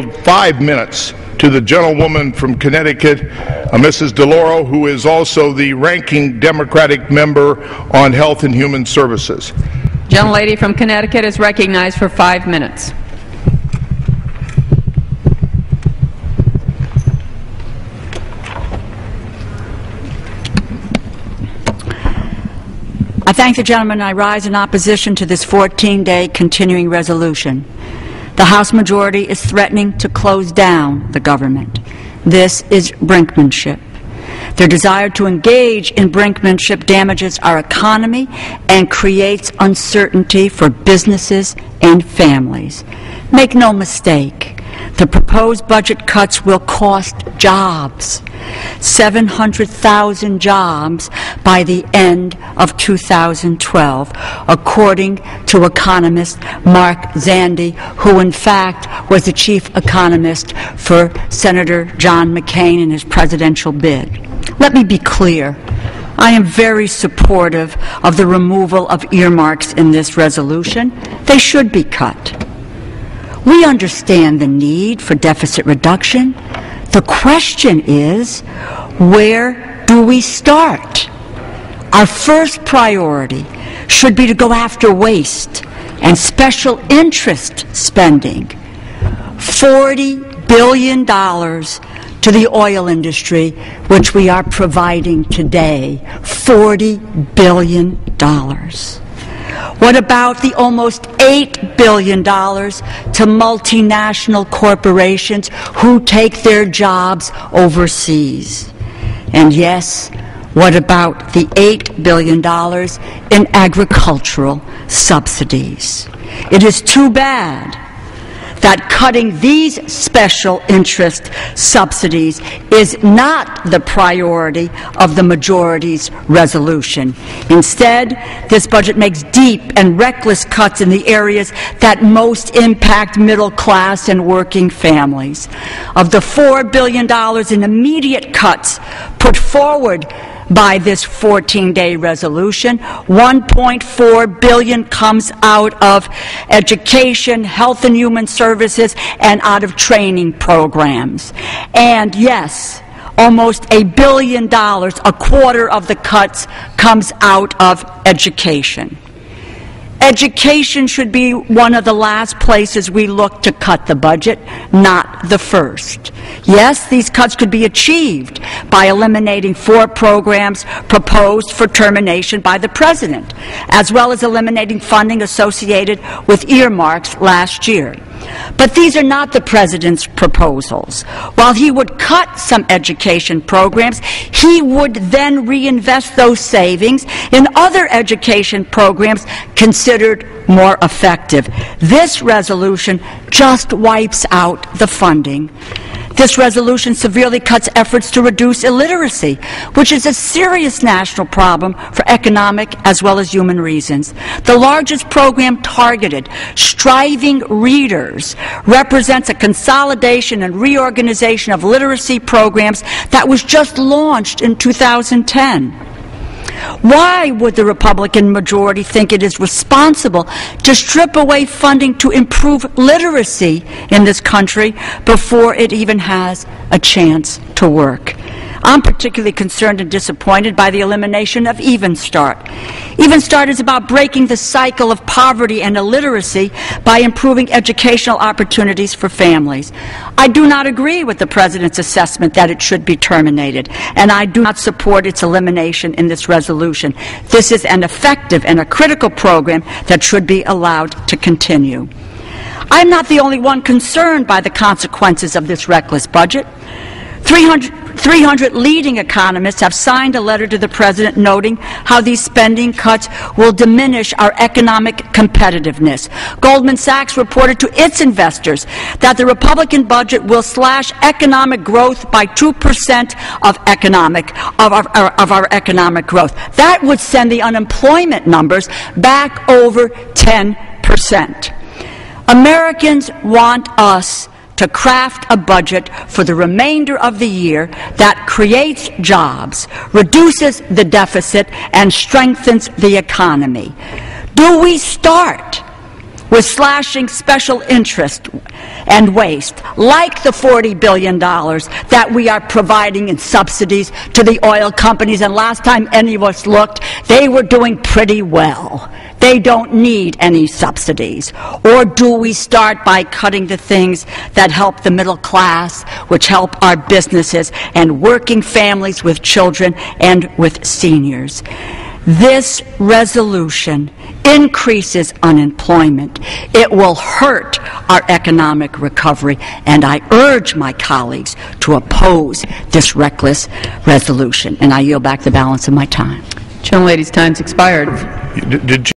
5 minutes to the gentlewoman from Connecticut, Mrs. DeLauro, who is also the ranking Democratic member on Health and Human Services. Gentlelady from Connecticut is recognized for 5 minutes. I thank the gentleman, and I rise in opposition to this 14-day continuing resolution. The House majority is threatening to close down the government. This is brinkmanship. Their desire to engage in brinkmanship damages our economy and creates uncertainty for businesses and families. Make no mistake, the proposed budget cuts will cost jobs. 700,000 jobs by the end of 2012, according to economist Mark Zandi, who in fact was the chief economist for Senator John McCain in his presidential bid. Let me be clear. I am very supportive of the removal of earmarks in this resolution. They should be cut. We understand the need for deficit reduction. The question is, where do we start? Our first priority should be to go after waste and special interest spending. $40 billion to the oil industry, which we are providing today. $40 billion. What about the almost $8 billion to multinational corporations who take their jobs overseas? And yes, what about the $8 billion in agricultural subsidies? It is too bad that cutting these special interest subsidies is not the priority of the majority's resolution. Instead, this budget makes deep and reckless cuts in the areas that most impact middle class and working families. Of the $4 billion in immediate cuts put forward by this 14-day resolution, $1.4 billion comes out of education, health and human services, and out of training programs. And yes, almost $1 billion, a quarter of the cuts, comes out of education. Education should be one of the last places we look to cut the budget, not the first. Yes, these cuts could be achieved by eliminating 4 programs proposed for termination by the President, as well as eliminating funding associated with earmarks last year. But these are not the President's proposals. While he would cut some education programs, he would then reinvest those savings in other education programs considered more effective. This resolution just wipes out the funding. This resolution severely cuts efforts to reduce illiteracy, which is a serious national problem for economic as well as human reasons. The largest program targeted, Striving Readers, represents a consolidation and reorganization of literacy programs that was just launched in 2010. Why would the Republican majority think it is responsible to strip away funding to improve literacy in this country before it even has a chance to work? I'm particularly concerned and disappointed by the elimination of Even Start. Even Start is about breaking the cycle of poverty and illiteracy by improving educational opportunities for families. I do not agree with the President's assessment that it should be terminated, and I do not support its elimination in this resolution. This is an effective and a critical program that should be allowed to continue. I'm not the only one concerned by the consequences of this reckless budget. 300 leading economists have signed a letter to the President noting how these spending cuts will diminish our economic competitiveness. Goldman Sachs reported to its investors that the Republican budget will slash economic growth by 2% of our economic growth. That would send the unemployment numbers back over 10%. Americans want us to craft a budget for the remainder of the year that creates jobs, reduces the deficit, and strengthens the economy. Do we start with slashing special interest and waste, like the $40 billion that we are providing in subsidies to the oil companies. And last time any of us looked, they were doing pretty well. They don't need any subsidies. Or do we start by cutting the things that help the middle class, which help our businesses and working families with children and with seniors? This resolution increases unemployment. It will hurt our economic recovery, and I urge my colleagues to oppose this reckless resolution. And I yield back the balance of my time. Gentlelady's time's expired. Did you